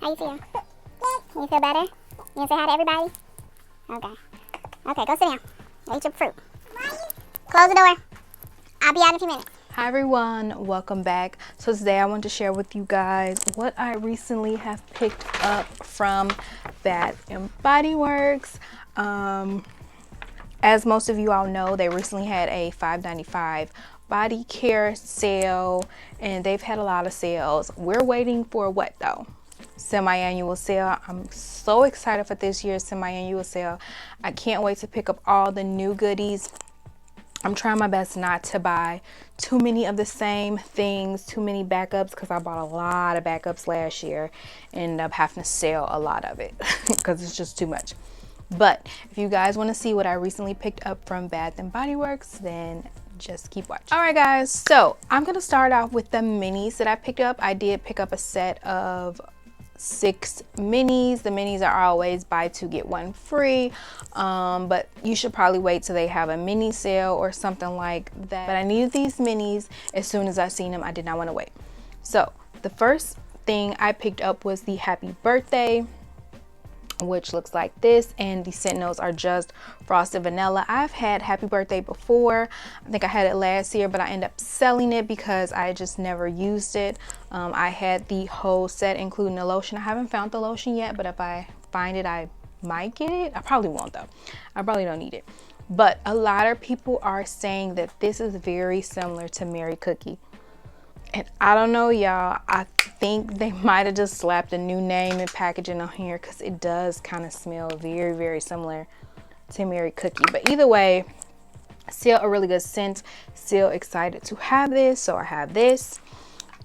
How you feel? You feel better? You want to say hi to everybody? Okay. Okay, go sit down. Go eat your fruit. Close the door. I'll be out in a few minutes. Hi everyone, welcome back. So today I want to share with you guys what I recently have picked up from Bath and Body Works. As most of you all know, they recently had a $5.95 body care sale, and they've had a lot of sales. We're waiting for what though? Semi-annual sale. I'm so excited for this year's semi-annual sale. I can't wait to pick up all the new goodies. I'm trying my best not to buy too many of the same things, too many backups, because I bought a lot of backups last year and ended up having to sell a lot of it because it's just too much. But if you guys want to see what I recently picked up from Bath and Body Works, then just keep watching. All right guys, so I'm going to start off with the minis that I picked up. I did pick up a set of 6 minis. The minis are always buy 2 get 1 free, but you should probably wait till they have a mini sale or something like that. But I needed these minis as soon as I seen them. I did not want to wait. So the first thing I picked up was the Happy Birthday, which looks like this, and the Sentinels are just frosted vanilla. I've had Happy Birthday before. I think I had it last year, but I ended up selling it because I just never used it. I had the whole set including the lotion. I haven't found the lotion yet, but if I find it, I might get it. I probably won't though. I probably don't need it. But a lot of people are saying that this is very similar to Mary Cookie. And I don't know, y'all. I think they might have just slapped a new name and packaging on here because it does kind of smell very, very similar to Mary Cookie. But either way, still a really good scent. Still excited to have this. So I have this.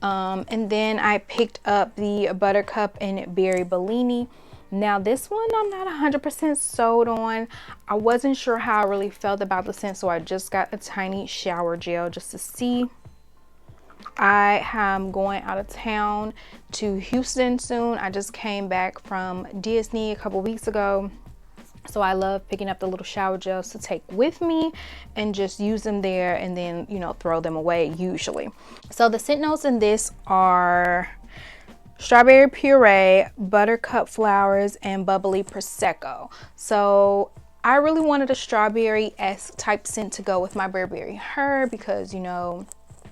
And then I picked up the Buttercup and Berry Bellini. Now this one I'm not 100% sold on. I wasn't sure how I really felt about the scent, so I just got a tiny shower gel just to see. I am going out of town to Houston soon. I just came back from Disney a couple weeks ago. So I love picking up the little shower gels to take with me and just use them there and then, you know, throw them away usually. So the scent notes in this are strawberry puree, buttercup flowers, and bubbly prosecco. So I really wanted a strawberry-esque type scent to go with my Burberry Her because, you know,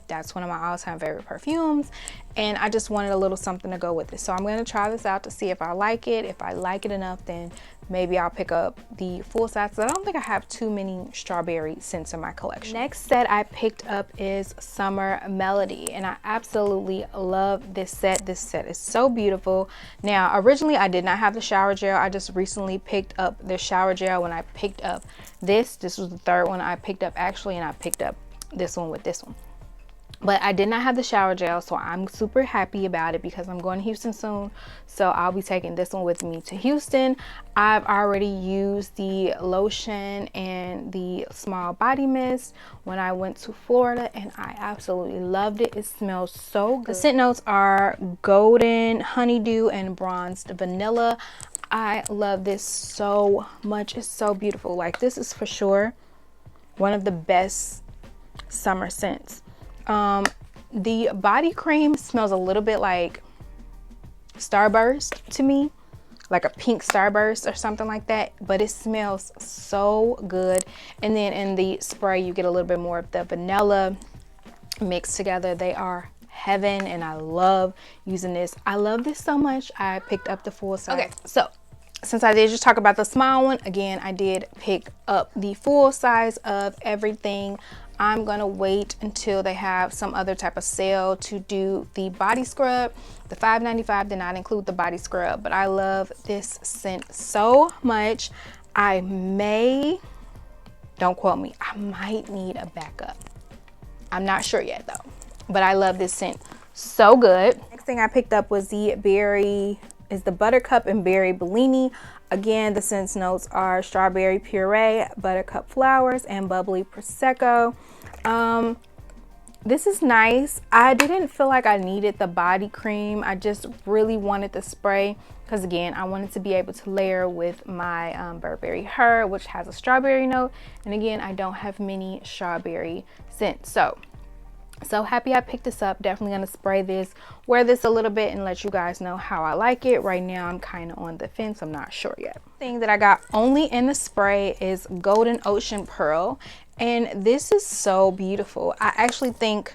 that's one of my all-time favorite perfumes, and I just wanted a little something to go with it. So I'm going to try this out to see if I like it. If I like it enough, then maybe I'll pick up the full size. I don't think I have too many strawberry scents in my collection. Next set I picked up is Summer Melody, and I absolutely love this set. This set is so beautiful. Now, originally I did not have the shower gel. I just recently picked up the shower gel when I picked up this. This was the third one I picked up actually, and I picked up this one with this one. But I did not have the shower gel, so I'm super happy about it because I'm going to Houston soon. So I'll be taking this one with me to Houston. I've already used the lotion and the small body mist when I went to Florida, and I absolutely loved it. It smells so good. The scent notes are golden, honeydew, and bronzed vanilla. I love this so much. It's so beautiful. Like, this is for sure one of the best summer scents. The body cream smells a little bit like Starburst to me, like a pink Starburst or something like that, but it smells so good. And then in the spray you get a little bit more of the vanilla mixed together. They are heaven, and I love using this. I love this so much I picked up the full size. Okay, so since I did just talk about the small one, again I did pick up the full size of everything. I'm gonna wait until they have some other type of sale to do the body scrub. The $5.95 did not include the body scrub, but I love this scent so much. I may, don't quote me, I might need a backup. I'm not sure yet though, but I love this scent so good. Next thing I picked up was the Buttercup and Berry Bellini. Again, the scent notes are strawberry puree, buttercup flowers, and bubbly prosecco. This is nice. I didn't feel like I needed the body cream. I just really wanted the spray because, again, I wanted to be able to layer with my Burberry Her, which has a strawberry note. And again, I don't have many strawberry scents. So So happy I picked this up. Definitely gonna spray this, wear this a little bit, and let you guys know how I like it. Right now I'm kind of on the fence. I'm not sure yet. Thing that I got only in the spray is Golden Ocean Pearl, and this is so beautiful. I actually think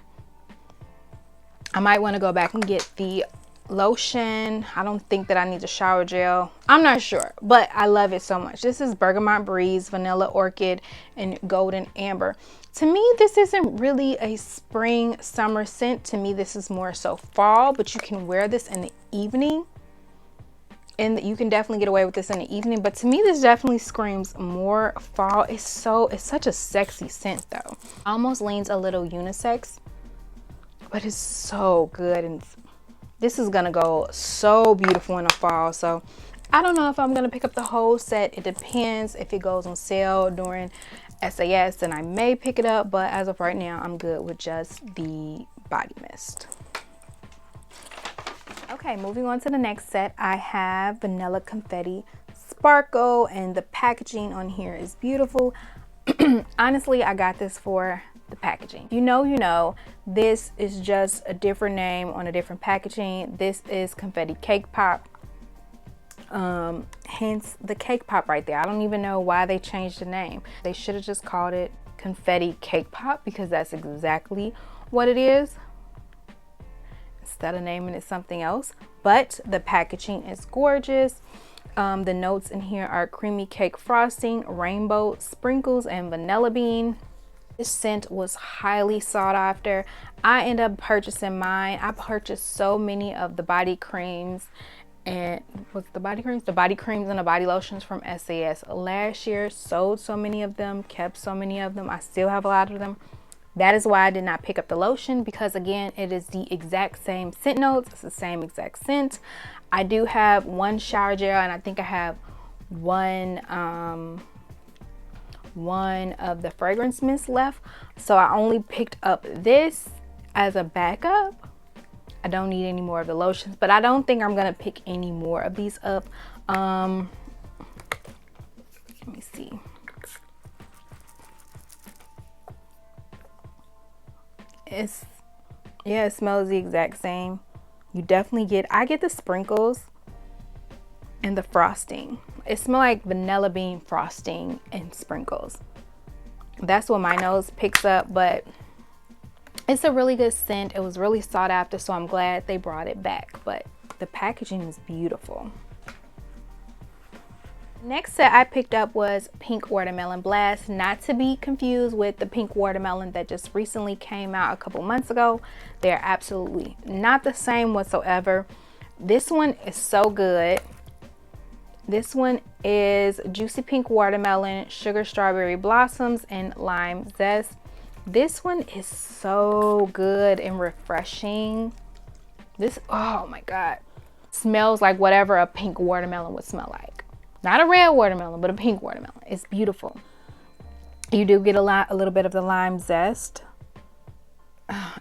I might want to go back and get the lotion. I don't think that I need the shower gel. I'm not sure, but I love it so much. This is Bergamot Breeze, Vanilla Orchid, and Golden Amber. To me, this isn't really a spring summer scent. To me, this is more so fall, but you can wear this in the evening. And you can definitely get away with this in the evening, but to me this definitely screams more fall. It's such a sexy scent though. Almost leans a little unisex, but it's so good, and this is gonna go so beautiful in the fall. So I don't know if I'm gonna pick up the whole set. It depends. If it goes on sale during SAS, then I may pick it up, but as of right now I'm good with just the body mist. Okay, moving on to the next set, I have Vanilla Confetti Sparkle, and the packaging on here is beautiful. Honestly, I got this for the packaging. You know, this is just a different name on a different packaging. This is Confetti Cake Pop. Hence the cake pop right there. I don't even know why they changed the name. They should have just called it Confetti Cake Pop, because that's exactly what it is, instead of naming it something else. But the packaging is gorgeous. The notes in here are creamy cake frosting, rainbow sprinkles, and vanilla bean. This scent was highly sought after. I ended up purchasing mine. I purchased so many of the body creams, and what's the body creams? The body creams and the body lotions from SAS last year. Sold so many of them, kept so many of them. I still have a lot of them. That is why I did not pick up the lotion, because again, it is the exact same scent notes. It's the same exact scent. I do have one shower gel, and I think I have one of the fragrance mist left. So I only picked up this as a backup. I don't need any more of the lotions, but I don't think I'm gonna pick any more of these up. Let me see. Yeah, it smells the exact same. You definitely get, I get the sprinkles and the frosting. It smells like vanilla bean frosting and sprinkles. That's what my nose picks up, but it's a really good scent. It was really sought after, so I'm glad they brought it back. But the packaging is beautiful. Next set I picked up was Pink Watermelon Blast, not to be confused with the pink watermelon that just recently came out a couple months ago. They're absolutely not the same whatsoever. This one is so good. This one is Juicy Pink Watermelon, Sugar Strawberry Blossoms, and Lime Zest. This one is so good and refreshing. This, oh my God, smells like whatever a pink watermelon would smell like. Not a red watermelon, but a pink watermelon. It's beautiful. You do get a little bit of the lime zest.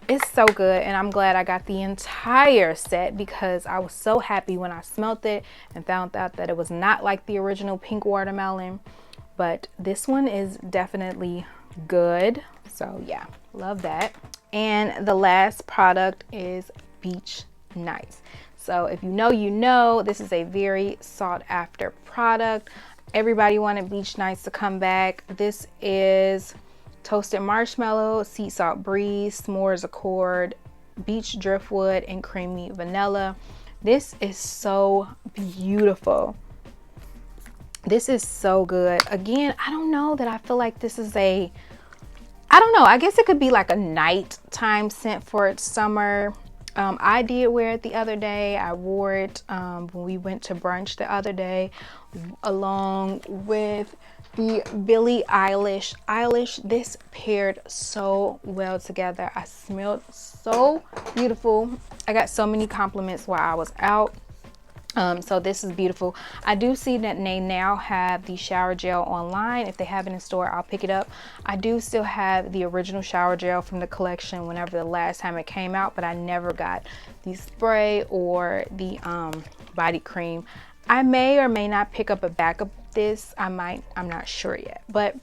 It's so good, and I'm glad I got the entire set, because I was so happy when I smelled it and found out that it was not like the original pink watermelon. But this one is definitely good. So yeah, love that. And the last product is Beach Nights. So if you know, this is a very sought after product. Everybody wanted Beach Nights to come back. This is toasted marshmallow, sea salt breeze, s'mores accord, beach driftwood, and creamy vanilla. This is so beautiful. This is so good. Again, I don't know that I feel like this is I don't know. I guess it could be like a nighttime scent for its summer. I did wear it the other day. I wore it when we went to brunch the other day, along with the Billie Eilish. This paired so well together. I smelled so beautiful. I got so many compliments while I was out. So this is beautiful. I do see that they now have the shower gel online. If they have it in store, I'll pick it up. I do still have the original shower gel from the collection whenever the last time it came out, but I never got the spray or the body cream. I may or may not pick up a backup of this. I might, I'm not sure yet, but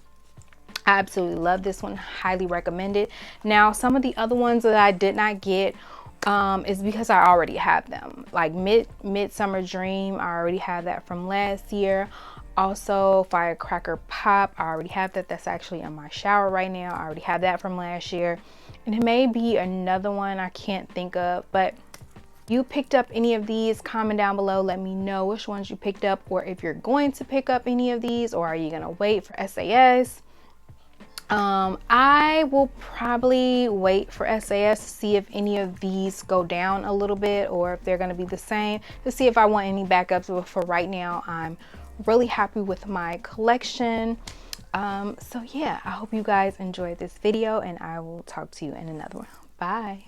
I absolutely love this one, highly recommend it. Now, some of the other ones that I did not get is because I already have them. Like Midsummer Dream, I already have that from last year. Also, Firecracker Pop, I already have that. That's actually in my shower right now. I already have that from last year. And it may be another one I can't think of, but you picked up any of these, comment down below, let me know which ones you picked up, or if you're going to pick up any of these, or are you gonna wait for SAS. I will probably wait for SAS to see if any of these go down a little bit, or if they're going to be the same, to see if I want any backups. But for right now, I'm really happy with my collection. So yeah, I hope you guys enjoyed this video, and I will talk to you in another one. Bye.